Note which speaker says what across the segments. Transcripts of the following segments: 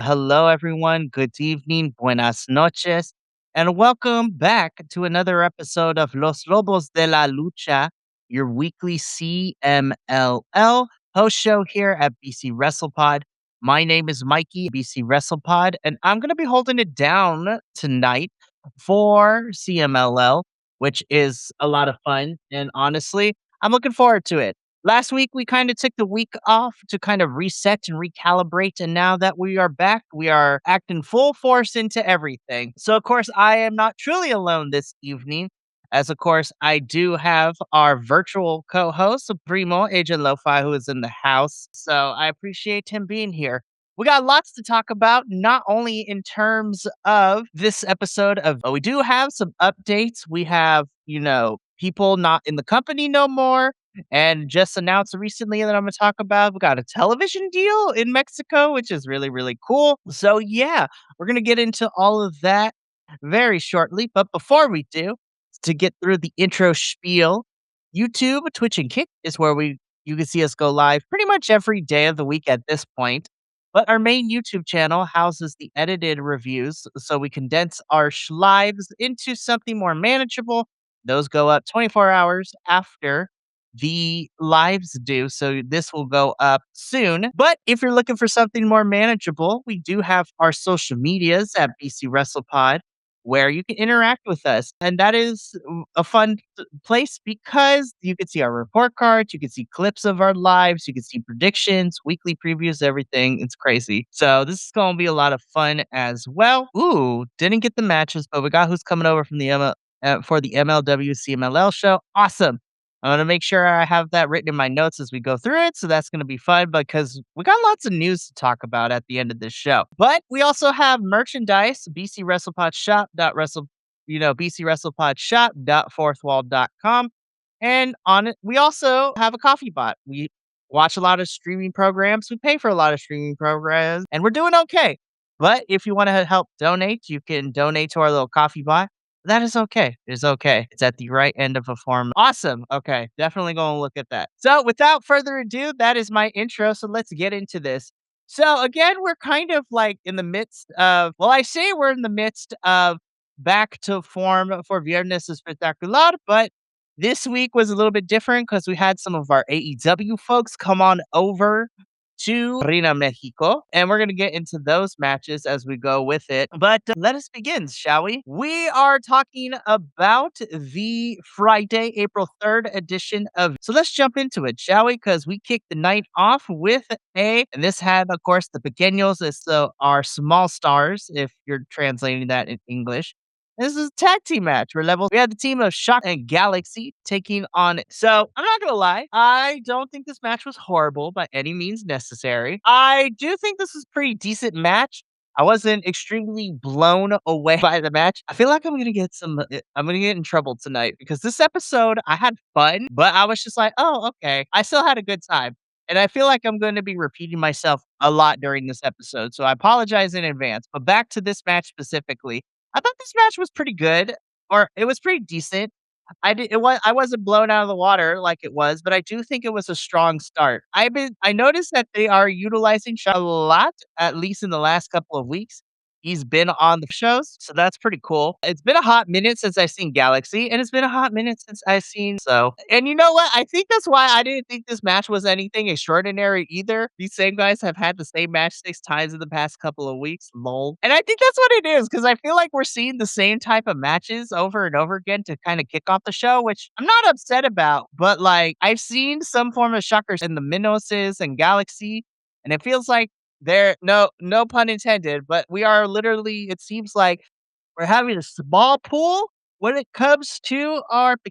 Speaker 1: hello, everyone. Good evening, buenas noches, and welcome back to another episode of Los Lobos de la Lucha, your weekly CMLL host show here at BC WrestlePod. My name is Mikey, BC WrestlePod, and I'm going to be holding it down tonight for CMLL, which is a lot of fun. And honestly, I'm looking forward to it. Last week, we kind of took the week off to kind of reset and recalibrate. And now that we are back, we are acting full force into everything. So, of course, I am not truly alone this evening, as of course, I do have our virtual co host, Primo Agent Lo-Fi, who is in the house. So, I appreciate him being here. We got lots to talk about, not only in terms of this episode of, we do have some updates. We have, people not in the company no more and just announced recently that I'm going to talk about. We got a television deal in Mexico, which is really, really cool. So, yeah, we're going to get into all of that very shortly. But before we do, to get through the intro spiel, YouTube, Twitch, and Kick is where you can see us go live pretty much every day of the week at this point. But our main YouTube channel houses the edited reviews, so we condense our lives into something more manageable. Those go up 24 hours after the lives do. So this will go up soon. But if you're looking for something more manageable, we do have our social medias at BC WrestlePod where you can interact with us. And that is a fun place because you can see our report cards, you can see clips of our lives, you can see predictions, weekly previews, everything. It's crazy. So this is going to be a lot of fun as well. Ooh, didn't get the matches, but we got who's coming over from the for the MLW CMLL show. Awesome. I'm going to make sure I have that written in my notes as we go through it. So that's going to be fun because we got lots of news to talk about at the end of this show. But we also have merchandise, BC WrestlePod Shop. Wrestle, BC WrestlePod Shop. Fourthwall.com. And on it, we also have a coffee bot. We watch a lot of streaming programs. We pay for a lot of streaming programs and we're doing okay. But if you want to help donate, you can donate to our little coffee bot. That is okay. It's okay. It's at the right end of a form. Awesome. Okay. Definitely going to look at that. So without further ado, that is my intro. So let's get into this. So again, we're kind of like in the midst of, I say we're in the midst of back to form for Viernes Espectacular, but this week was a little bit different because we had some of our AEW folks come on over to Reina Mexico, and we're going to get into those matches as we go with it. But let us begin, shall we? We are talking about the Friday, April 3rd edition of. So let's jump into it, shall we? Because we kicked the night off with and this had, of course, the pequeños, so our small stars, if you're translating that in English. This is a tag team match. We had the team of Shock and Galaxy taking on it. So I'm not gonna lie, I don't think this match was horrible by any means necessary. I do think this was a pretty decent match. I wasn't extremely blown away by the match. I feel like I'm gonna get in trouble tonight because this episode I had fun, but I was just like, oh, okay. I still had a good time. And I feel like I'm going to be repeating myself a lot during this episode. So I apologize in advance. But back to this match specifically. I thought this match was pretty good, or it was pretty decent. I wasn't blown out of the water like it was, but I do think it was a strong start. I noticed that they are utilizing Shaw a lot, at least in the last couple of weeks. He's been on the shows, so that's pretty cool. It's been a hot minute since I've seen Galaxy, and it's been a hot minute since I've seen so. And you know what? I think that's why I didn't think this match was anything extraordinary either. These same guys have had the same match 6 times in the past couple of weeks. Lol. And I think that's what it is, because I feel like we're seeing the same type of matches over and over again to kind of kick off the show, which I'm not upset about. But like I've seen some form of shockers in the Minoses and Galaxy, and it feels like no pun intended, but we are literally, it seems like we're having a small pool when it comes to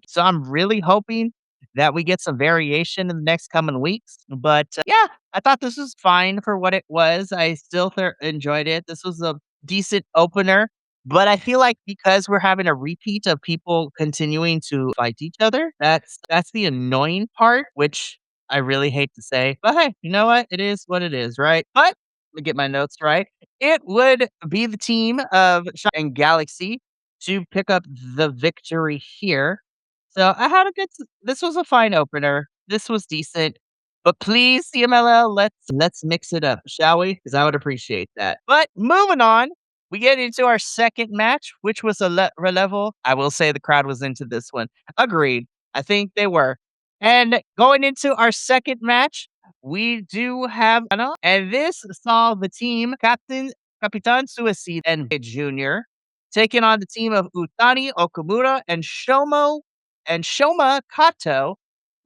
Speaker 1: so I'm really hoping that we get some variation in the next coming weeks. But yeah, I thought this was fine for what it was. I still enjoyed it. This was a decent opener, but I feel like because we're having a repeat of people continuing to fight each other, that's the annoying part, which I really hate to say, but hey, you know what? It is what it is, right? But let me get my notes right. It would be the team of Shot and Galaxy to pick up the victory here. So I had a good. This was a fine opener. This was decent. But please, CMLL, let's mix it up, shall we? Because I would appreciate that. But moving on, we get into our second match, which was a relevo. I will say the crowd was into this one. Agreed. I think they were. And going into our second match, we do have and this saw the team Capitan Suicide and Jr. taking on the team of Utani Okamura and Shoma Kato,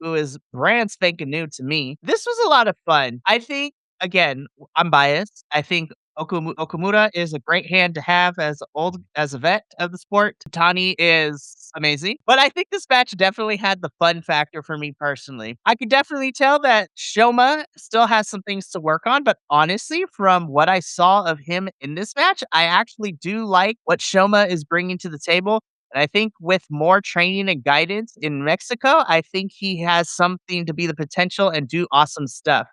Speaker 1: who is brand spanking new to me. This was a lot of fun. I think, again, I'm biased. I think Okamura is a great hand to have as a vet of the sport. Tani is amazing. But I think this match definitely had the fun factor for me personally. I could definitely tell that Shoma still has some things to work on, but honestly, from what I saw of him in this match, I actually do like what Shoma is bringing to the table. And I think with more training and guidance in Mexico, I think he has something to be the potential and do awesome stuff.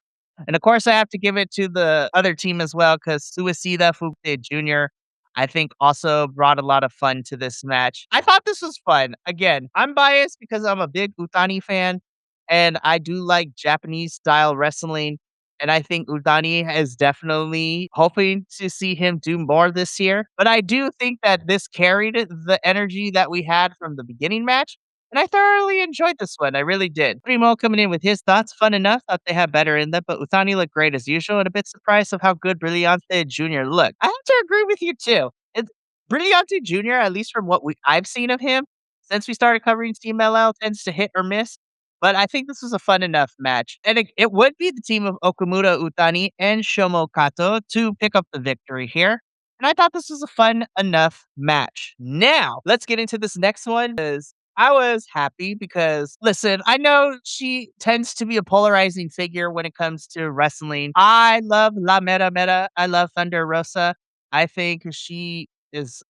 Speaker 1: And of course, I have to give it to the other team as well because Suicida Fukte Jr., I think, also brought a lot of fun to this match. I thought this was fun. Again, I'm biased because I'm a big Utani fan and I do like Japanese style wrestling. And I think Udani is definitely hoping to see him do more this year. But I do think that this carried the energy that we had from the beginning match. And I thoroughly enjoyed this one. I really did. Primo coming in with his thoughts. Fun enough. Thought they had better in them, but Utani looked great as usual and a bit surprised of how good Brillante Jr. looked. I have to agree with you too. Brillante Jr., at least from what I've seen of him, since we started covering CMLL, tends to hit or miss. But I think this was a fun enough match. And it would be the team of Okamura Utani and Shomo Kato to pick up the victory here. And I thought this was a fun enough match. Now, let's get into this next one because I was happy because, listen, I know she tends to be a polarizing figure when it comes to wrestling. I love La Mera Mera. I love Thunder Rosa. I think she is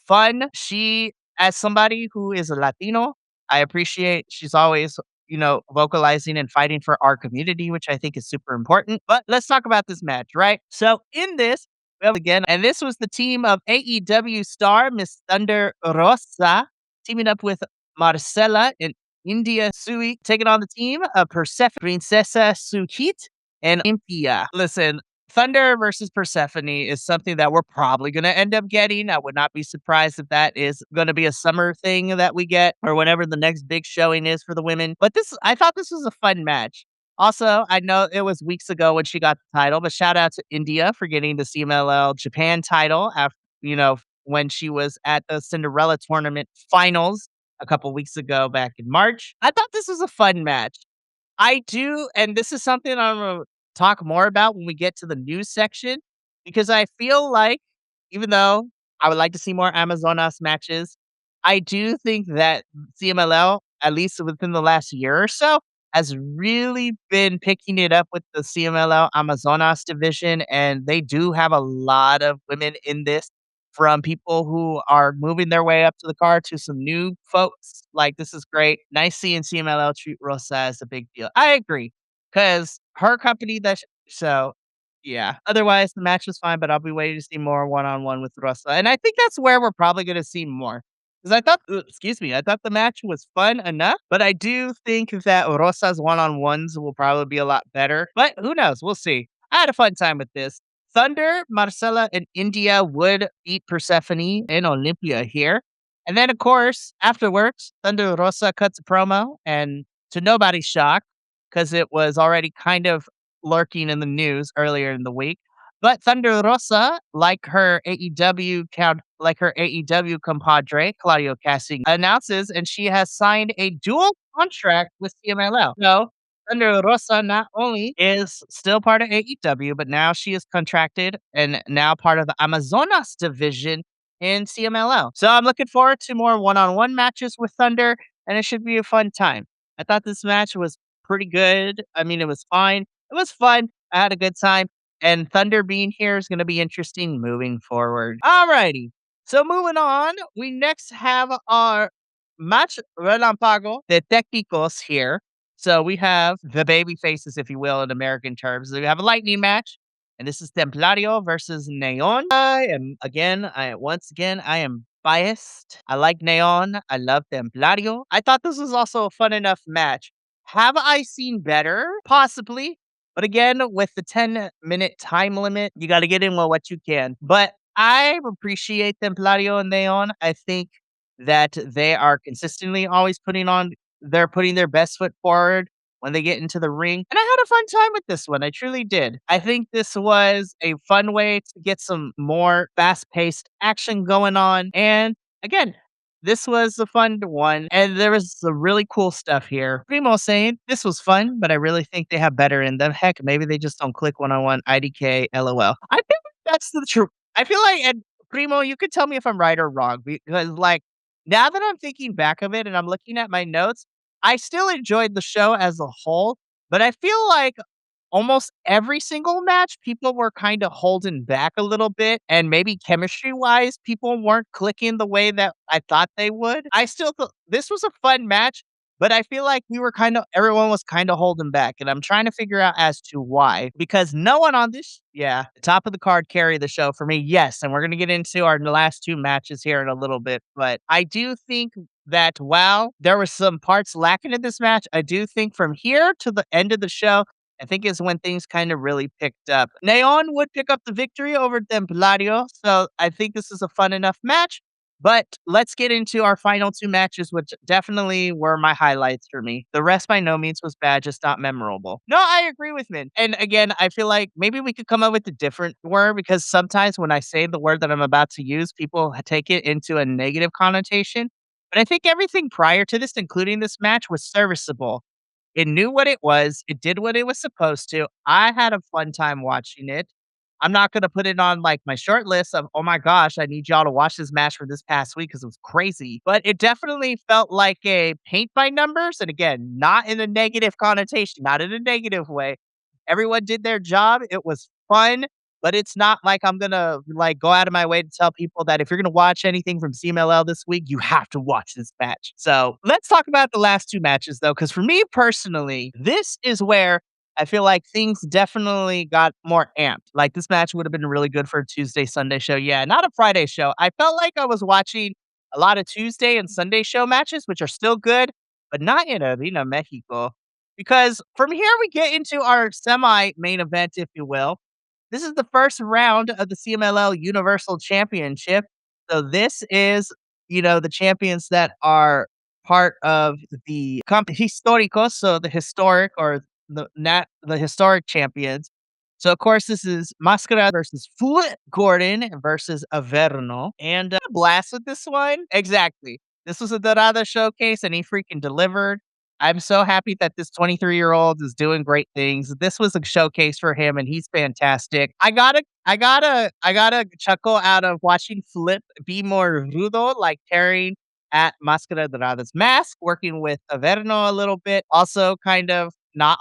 Speaker 1: fun. She, as somebody who is a Latino, I appreciate she's always vocalizing and fighting for our community, which I think is super important. But let's talk about this match, right? So in this, we have again, and this was the team of AEW star Miss Thunder Rosa teaming up with Marcela and India Sui, taking on the team of Persephone, Princesa Sukit, and Olympia. Listen, Thunder versus Persephone is something that we're probably going to end up getting. I would not be surprised if that is going to be a summer thing that we get or whenever the next big showing is for the women. But I thought this was a fun match. Also, I know it was weeks ago when she got the title, but shout out to India for getting the CMLL Japan title after, when she was at the Cinderella tournament finals a couple weeks ago back in March. I thought this was a fun match. I do, and this is something I'm gonna talk more about when we get to the news section, because I feel like even though I would like to see more Amazonas matches, I do think that CMLL, at least within the last year or so, has really been picking it up with the CMLL Amazonas division, and they do have a lot of women in this from people who are moving their way up to the card to some new folks. Like, this is great. Nice seeing CMLL treat Rosa as a big deal. I agree. Because her company so yeah. Otherwise, the match was fine, but I'll be waiting to see more one-on-one with Rosa. And I think that's where we're probably going to see more. Because I thought the match was fun enough, but I do think that Rosa's one-on-ones will probably be a lot better. But who knows? We'll see. I had a fun time with this. Thunder, Marcella, and India would beat Persephone and Olympia here. And then, of course, afterwards, Thunder Rosa cuts a promo, and to nobody's shock, because it was already kind of lurking in the news earlier in the week. But Thunder Rosa, like her AEW compadre, Claudio Casting, announces, and she has signed a dual contract with CMLL. So Thunder Rosa not only is still part of AEW, but now she is contracted and now part of the Amazonas division in CMLL. So I'm looking forward to more one-on-one matches with Thunder, and it should be a fun time. I thought this match was pretty good. I mean, it was fine. It was fun. I had a good time. And Thunder being here is going to be interesting moving forward. Alrighty. So moving on, we next have our match relampago de técnicos here. So we have the baby faces, if you will, in American terms. We have a lightning match, and this is Templario versus Neon. Once again, I am biased. I like Neon. I love Templario. I thought this was also a fun enough match. Have I seen better? Possibly. But again, with the 10-minute time limit, you got to get in with what you can. But I appreciate Templario and Neon. I think that they are consistently always putting their best foot forward when they get into the ring. And I had a fun time with this one. I truly did. I think this was a fun way to get some more fast paced action going on. And again, this was a fun one, and there was some really cool stuff here. Primo saying this was fun, but I really think they have better in them. Heck, maybe they just don't click one on one. IDK, LOL. I think that's the truth. I feel like, and Primo, you could tell me if I'm right or wrong because, like, now that I'm thinking back of it and I'm looking at my notes, I still enjoyed the show as a whole, but I feel like almost every single match, people were kind of holding back a little bit, and maybe chemistry-wise, people weren't clicking the way that I thought they would. I still thought this was a fun match, but I feel like everyone was kind of holding back, and I'm trying to figure out as to why. Because no one on this, yeah, top of the card carry the show for me, yes, and we're gonna get into our last two matches here in a little bit, but I do think that while there were some parts lacking in this match, I do think from here to the end of the show, I think is when things kind of really picked up. Neon would pick up the victory over Templario, so I think this is a fun enough match. But let's get into our final two matches, which definitely were my highlights for me. The rest by no means was bad, just not memorable. No, I agree with Min. And again, I feel like maybe we could come up with a different word because sometimes when I say the word that I'm about to use, people take it into a negative connotation. But I think everything prior to this, including this match, was serviceable. It knew what it was. It did what it was supposed to. I had a fun time watching it. I'm not gonna put it on, like, my short list of, "Oh my gosh, I need y'all to watch this match for this past week because it was crazy." But it definitely felt like a paint by numbers, and again, not in a negative connotation, not in a negative way. Everyone did their job. It was fun, but it's not like I'm gonna, like, go out of my way to tell people that if you're gonna watch anything from CMLL this week, you have to watch this match. So, let's talk about the last two matches, though, because for me personally, this is where I feel like things definitely got more amped. Like, this match would have been really good for a Tuesday, Sunday show. Yeah, not a Friday show. I felt like I was watching a lot of Tuesday and Sunday show matches, which are still good, but not in Arena Mexico. Because from here, we get into our semi main event, if you will. This is the first round of the CMLL Universal Championship. So this is, the champions that are part of the históricos, so the historic or the historic champions. So of course this is Mascara versus Flip Gordon versus Averno, and blast with this one. Exactly. This was a Dorada showcase, and he freaking delivered. I'm so happy that this 23-year-old is doing great things. This was a showcase for him, and he's fantastic. I gotta chuckle out of watching Flip be more rudo, like tearing at Mascara Dorada's mask, working with Averno a little bit. Also, kind of not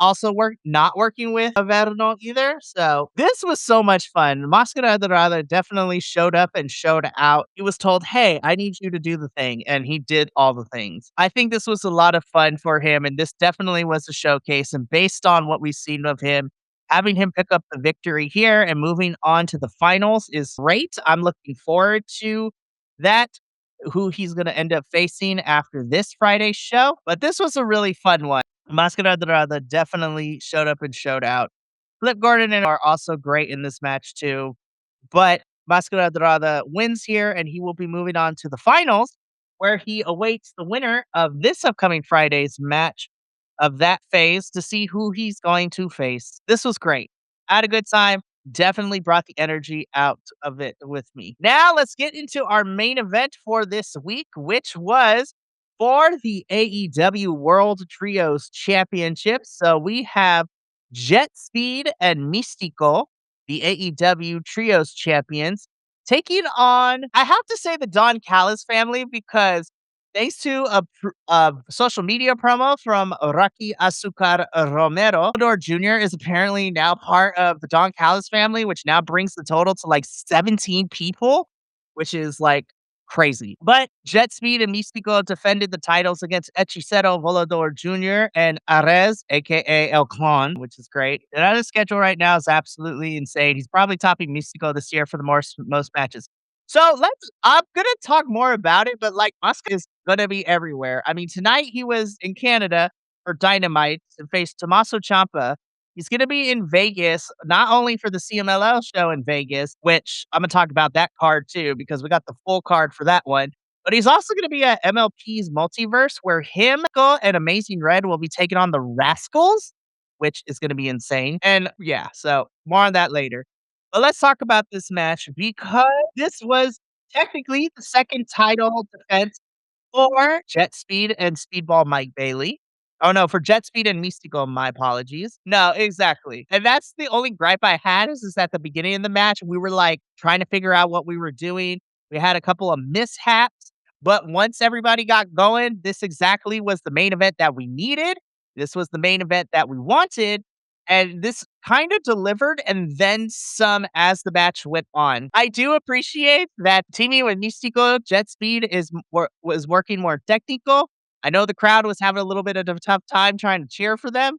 Speaker 1: working with Averno either. So this was so much fun. Mascara Dorada definitely showed up and showed out. He was told, "Hey, I need you to do the thing," and he did all the things. I think this was a lot of fun for him, and this definitely was a showcase. And based on what we've seen of him, having him pick up the victory here and moving on to the finals is great. I'm looking forward to that, who he's going to end up facing after this Friday show. But this was a really fun one. Mascara Dorada definitely showed up and showed out. Flip Gordon and are also great in this match too. But Mascara Dorada wins here, and he will be moving on to the finals, where he awaits the winner of this upcoming Friday's match of that phase to see who he's going to face. This was great. I had a good time. Definitely brought the energy out of it with me. Now let's get into our main event for this week, which was for the AEW World Trios Championship. So we have Jet Speed and Mystico, the AEW Trios champions, taking on, I have to say, the Don Callis family because thanks to a social media promo from Rocky Azucar Romero, Theodore Jr. is apparently now part of the Don Callis family, which now brings the total to like 17 people, which is like crazy. But Jet Speed and Mystico defended the titles against Hechicero Volador Jr. and Arez, aka El Clon, which is great. And on his schedule right now is absolutely insane. He's probably topping Mystico this year for the most matches. So I'm gonna talk more about it, but like Musk is gonna be everywhere. I mean, tonight he was in Canada, for Dynamite to face Tommaso Ciampa. He's going to be in Vegas, not only for the CMLL show in Vegas, which I'm going to talk about that card too, because we got the full card for that one. But he's also going to be at MLP's Multiverse, where him and Amazing Red will be taking on the Rascals, which is going to be insane. And yeah, so more on that later. But let's talk about this match because this was technically the second title defense for Jet Speed and Speedball Mike Bailey. Oh, no, for Jet Speed and Mystico, my apologies. No, exactly. And that's the only gripe I had is at the beginning of the match, we were like trying to figure out what we were doing. We had a couple of mishaps, but once everybody got going, this exactly was the main event that we needed. This was the main event that we wanted. And this kind of delivered and then some as the match went on. I do appreciate that teaming with Mystico, Jet Speed was working more technical. I know the crowd was having a little bit of a tough time trying to cheer for them,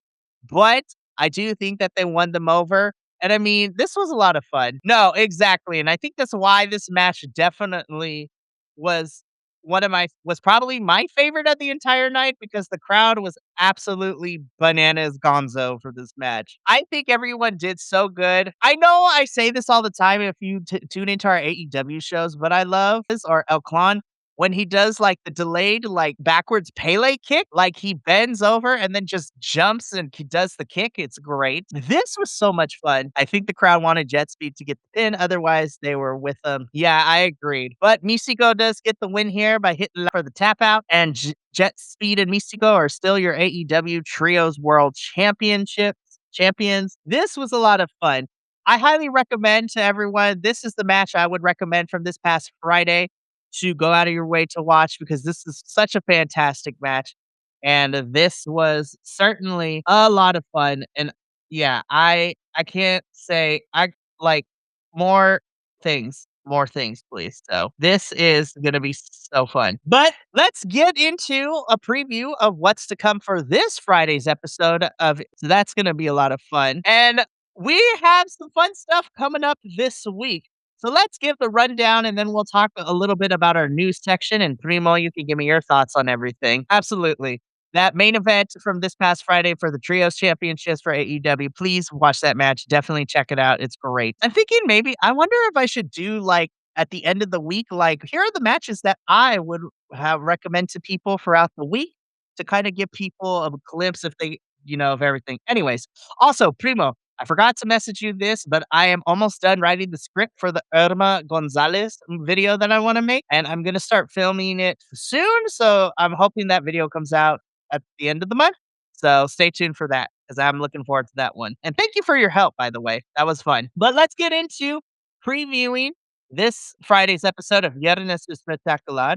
Speaker 1: but I do think that they won them over. And I mean, this was a lot of fun. No, exactly. And I think that's why this match definitely was was probably my favorite of the entire night because the crowd was absolutely bananas gonzo for this match. I think everyone did so good. I know I say this all the time if you tune into our AEW shows, but I love this or El Clan when he does like the delayed, like backwards Pele kick, like he bends over and then just jumps and he does the kick. It's great. This was so much fun. I think the crowd wanted Jet Speed to get the pin. Otherwise, they were with him. Yeah, I agreed. But Mystico does get the win here by hitting for the tap out. And Jet Speed and Mystico are still your AEW Trios World champions. This was a lot of fun. I highly recommend to everyone. This is the match I would recommend from this past Friday to go out of your way to watch because this is such a fantastic match. And this was certainly a lot of fun. And yeah, I can't say I like more more things, please. So this is gonna be so fun. But let's get into a preview of what's to come for this Friday's episode of so that's gonna be a lot of fun. And we have some fun stuff coming up this week. So let's give the rundown and then we'll talk a little bit about our news section. And Primo, you can give me your thoughts on everything. Absolutely. That main event from this past Friday for the Trios Championships for AEW, please watch that match. Definitely check it out. It's great. I'm thinking maybe, I wonder if I should do like at the end of the week, like here are the matches that I would have recommend to people throughout the week to kind of give people a glimpse if they, of everything. Anyways, also, Primo, I forgot to message you this, but I am almost done writing the script for the Irma Gonzalez video that I want to make, and I'm going to start filming it soon. So I'm hoping that video comes out at the end of the month. So stay tuned for that because I'm looking forward to that one. And thank you for your help, by the way. That was fun. But let's get into previewing this Friday's episode of Viernes Espectacular.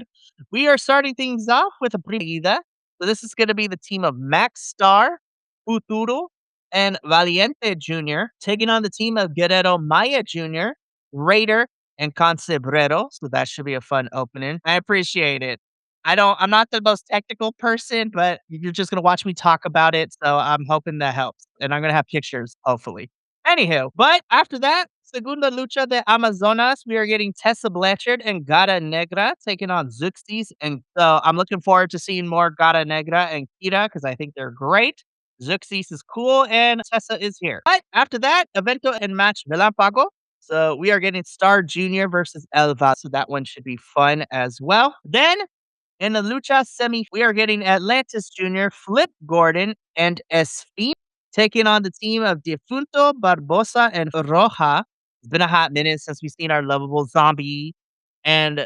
Speaker 1: We are starting things off with a primera. So this is going to be the team of Max Star, Futuro, and Valiente Jr. taking on the team of Guerrero Maya Jr., Raider, and Concebrero. So that should be a fun opening. I appreciate it. I'm not the most technical person, but you're just gonna watch me talk about it. So I'm hoping that helps. And I'm gonna have pictures, hopefully. Anywho, but after that, Segunda Lucha de Amazonas, we are getting Tessa Blanchard and Gata Negra taking on Zuxis. And so I'm looking forward to seeing more Gata Negra and Kira because I think they're great. Zuxis is cool and Tessa is here. But after that, Evento and match Relampago. So we are getting Star Jr. versus Elva. So that one should be fun as well. Then in the Lucha semi, we are getting Atlantis Jr., Flip Gordon, and Espin taking on the team of Defunto, Barbosa, and Roja. It's been a hot minute since we've seen our lovable zombie and,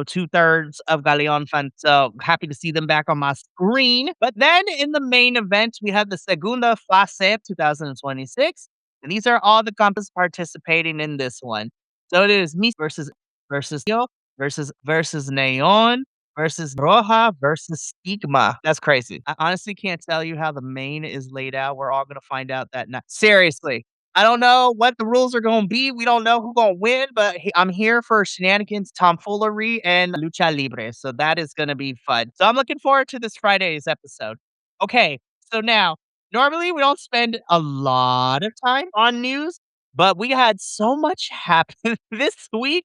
Speaker 1: two-thirds of Galeon fans. So happy to see them back on my screen. But then in the main event, we have the Segunda Fase 2026. And these are all the companies participating in this one. So it is me versus Yo versus Neon versus Roja versus Stigma. That's crazy. I honestly can't tell you how the main is laid out. We're all gonna find out that night. Seriously. I don't know what the rules are gonna be. We don't know who's gonna win, but I'm here for shenanigans, tomfoolery, and lucha libre. So that is gonna be fun. So I'm looking forward to this Friday's episode. Okay, so now normally we don't spend a lot of time on news, but we had so much happen this week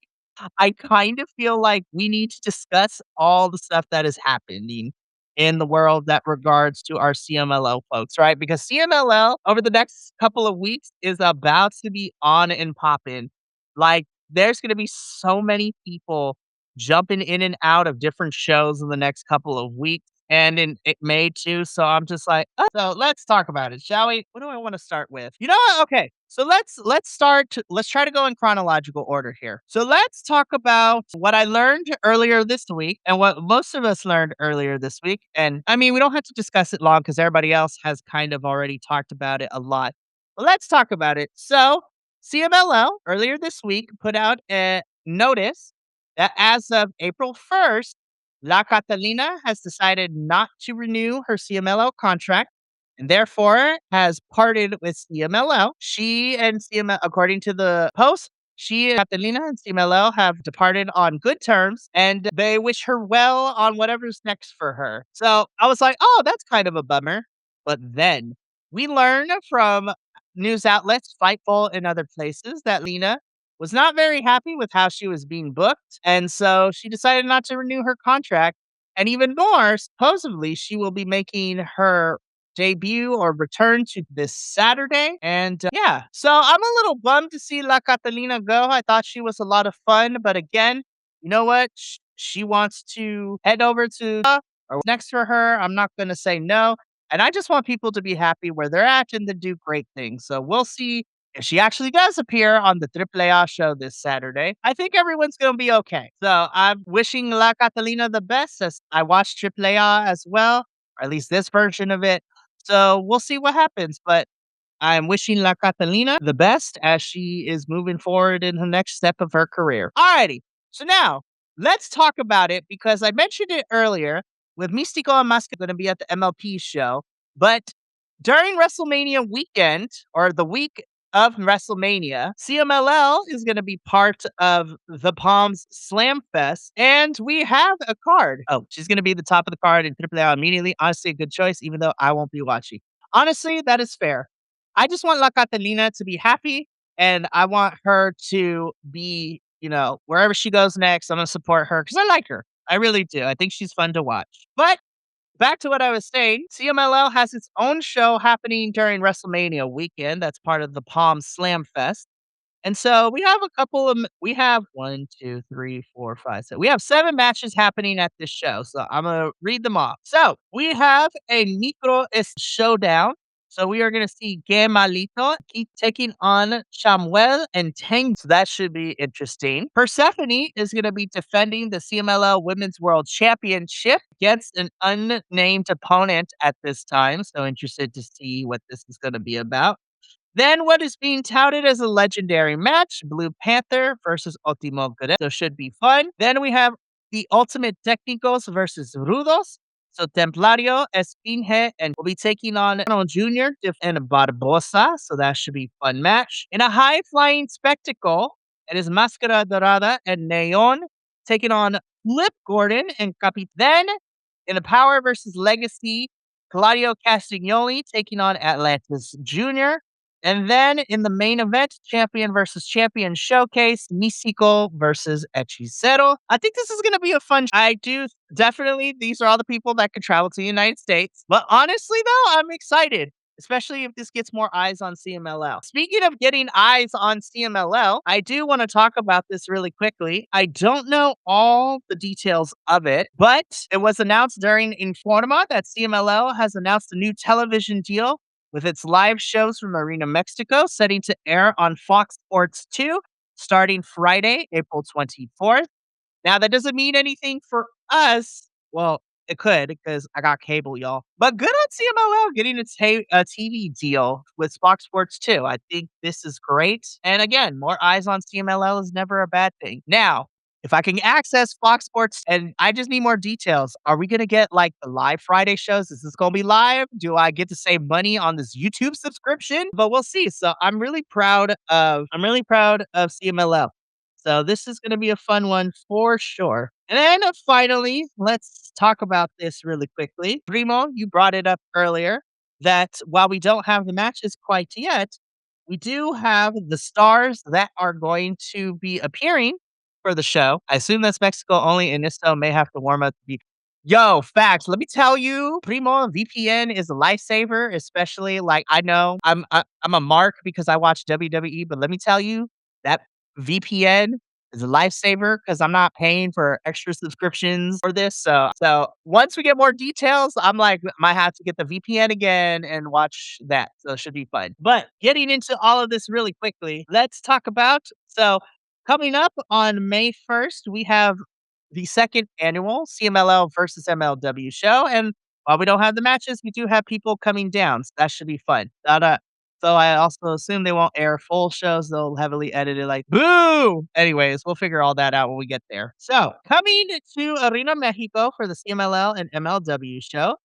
Speaker 1: I kind of feel like we need to discuss all the stuff that is happening in the world that regards to our CMLL folks, right? Because CMLL over the next couple of weeks is about to be on and popping. Like, there's going to be so many people jumping in and out of different shows in the next couple of weeks and in May too. So I'm just like, so let's talk about it, shall we? What do I want to start with? You know what? Okay, so let's start. Let's try to go in chronological order here. So let's talk about what I learned earlier this week and what most of us learned earlier this week. And I mean, we don't have to discuss it long because everybody else has kind of already talked about it a lot. But let's talk about it. So CMLL earlier this week put out a notice that as of April 1st, La Catalina has decided not to renew her CMLL contract and therefore has parted with CMLL. She and CMLL, according to the post, she and Catalina and CMLL have departed on good terms and they wish her well on whatever's next for her. So I was like, oh, that's kind of a bummer. But then we learn from news outlets, Fightful, and other places that Lena was not very happy with how she was being booked. And so she decided not to renew her contract. And even more, supposedly, she will be making her debut or return to this Saturday. And yeah, so I'm a little bummed to see La Catalina go. I thought she was a lot of fun. But again, you know what? She wants to head over to or what's next for her. I'm not going to say no. And I just want people to be happy where they're at and to do great things. So we'll see if she actually does appear on the AAA show this Saturday. I think everyone's going to be okay. So I'm wishing La Catalina the best as I watched AAA as well, or at least this version of it. So we'll see what happens. But I'm wishing La Catalina the best as she is moving forward in the next step of her career. Alrighty. So now let's talk about it because I mentioned it earlier with Mystico and Masca going to be at the MLP show. But during WrestleMania weekend or the week of WrestleMania, CMLL is going to be part of the Palms Slam Fest, and we have a card. Oh, she's going to be the top of the card in AAA immediately. Honestly, a good choice, even though I won't be watching. Honestly, that is fair. I just want La Catalina to be happy, and I want her to be, wherever she goes next, I'm going to support her because I like her. I really do. I think she's fun to watch. But back to what I was saying, CMLL has its own show happening during WrestleMania weekend. That's part of the Palm Slam Fest. And so we have we have 1, 2, 3, 4, 5, 6. We have 7 matches happening at this show. So I'm going to read them off. So we have a Micro Showdown. So we are going to see Que Malito keep taking on Samuel and Tang. So that should be interesting. Persephone is going to be defending the CMLL Women's World Championship against an unnamed opponent at this time. So interested to see what this is going to be about. Then what is being touted as a legendary match, Blue Panther versus Ultimo Guerrero, should be fun. Then we have the Ultimate Técnicos versus Rudos. So Templario, Espinhe, and will be taking on Arnold Jr. and Barbosa. So that should be a fun match. In a high-flying spectacle, it is Máscara Dorada and Neon taking on Flip Gordon and Capit. Then in a Power versus Legacy, Claudio Castagnoli taking on Atlantis Jr. And then in the main event, champion versus champion showcase, Místico versus Hechicero. I think this is going to be a fun. I do definitely. These are all the people that could travel to the United States. But honestly, though, I'm excited, especially if this gets more eyes on CMLL. Speaking of getting eyes on CMLL, I do want to talk about this really quickly. I don't know all the details of it, but it was announced during Informa that CMLL has announced a new television deal with its live shows from Arena Mexico, setting to air on Fox Sports 2 starting Friday, April 24th. Now, that doesn't mean anything for us. Well, it could because I got cable, y'all. But good on CMLL getting a TV deal with Fox Sports 2. I think this is great. And again, more eyes on CMLL is never a bad thing. Now, if I can access Fox Sports and I just need more details, are we going to get like the live Friday shows? Is this going to be live? Do I get to save money on this YouTube subscription? But we'll see. So I'm really proud of CMLL. So this is going to be a fun one for sure. And then finally, let's talk about this really quickly. Primo, you brought it up earlier that while we don't have the matches quite yet, we do have the stars that are going to be appearing for the show. I assume that's Mexico only, and Isto may have to warm up to be. Yo, facts. Let me tell you, Primo, VPN is a lifesaver, especially like I know I'm a mark because I watch WWE, but let me tell you that VPN is a lifesaver because I'm not paying for extra subscriptions for this. So once we get more details, I'm like might have to get the VPN again and watch that. So it should be fun. But getting into all of this really quickly, let's talk about coming up on May 1st, we have the second annual CMLL versus MLW show. And while we don't have the matches, we do have people coming down. So that should be fun. So I also assume they won't air full shows. They'll heavily edit it like, boo! Anyways, we'll figure all that out when we get there. So coming to Arena Mexico for the CMLL and MLW show,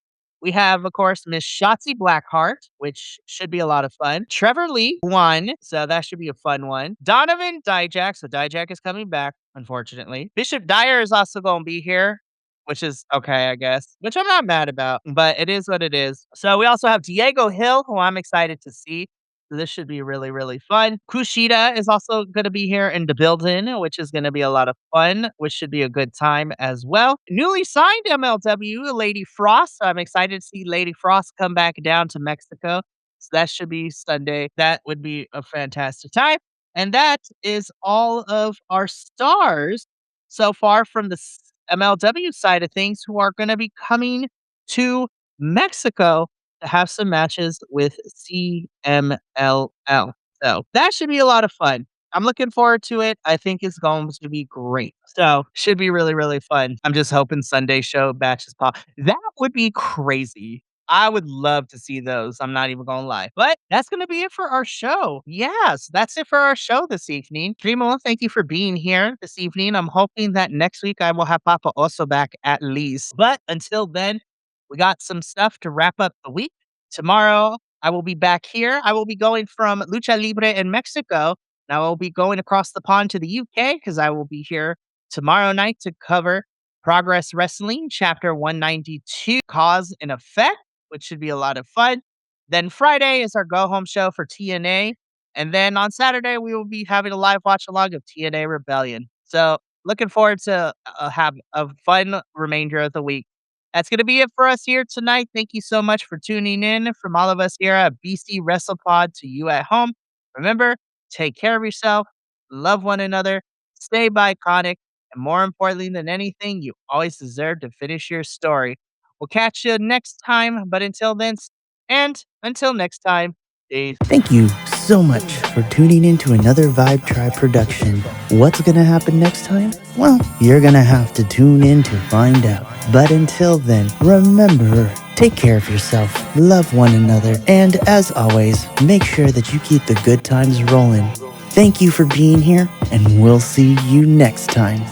Speaker 1: we have, of course, Miss Shotzi Blackheart, which should be a lot of fun. Trevor Lee won, so that should be a fun one. Donovan Dijak, so Dijak is coming back, unfortunately. Bishop Dyer is also going to be here, which is okay, I guess, which I'm not mad about, but it is what it is. So we also have Diego Hill, who I'm excited to see. So this should be really, really fun. Kushida is also going to be here in the building, which is going to be a lot of fun, which should be a good time as well. Newly signed MLW, Lady Frost. I'm excited to see Lady Frost come back down to Mexico. So that should be Sunday. That would be a fantastic time. And that is all of our stars so far from the MLW side of things who are going to be coming to Mexico to have some matches with CMLL. So that should be a lot of fun. I'm looking forward to it. I think it's going to be great. So should be really, really fun. I'm just hoping Sunday show matches pop. That would be crazy. I would love to see those. I'm not even gonna lie. But that's gonna be it for our show. Yes, that's it for our show this evening. Primo, thank you for being here this evening. I'm hoping that next week I will have Papa also back at least. But until then, we got some stuff to wrap up the week. Tomorrow, I will be back here. I will be going from Lucha Libre in Mexico. And I will be going across the pond to the UK because I will be here tomorrow night to cover Progress Wrestling, Chapter 192, Cause and Effect, which should be a lot of fun. Then Friday is our go home show for TNA. And then on Saturday, we will be having a live watch along of TNA Rebellion. So looking forward to have a fun remainder of the week. That's going to be it for us here tonight. Thank you so much for tuning in. From all of us here at BC WrestlePod to you at home, remember, take care of yourself, love one another, stay iconic, and more importantly than anything, you always deserve to finish your story. We'll catch you next time, but until then, until next time, peace.
Speaker 2: Thank you so much for tuning in to another Vibe Tribe production. What's gonna happen next time? Well, you're gonna have to tune in to find out. But until then, remember, take care of yourself, love one another, and as always, make sure that you keep the good times rolling. Thank you for being here, and we'll see you next time.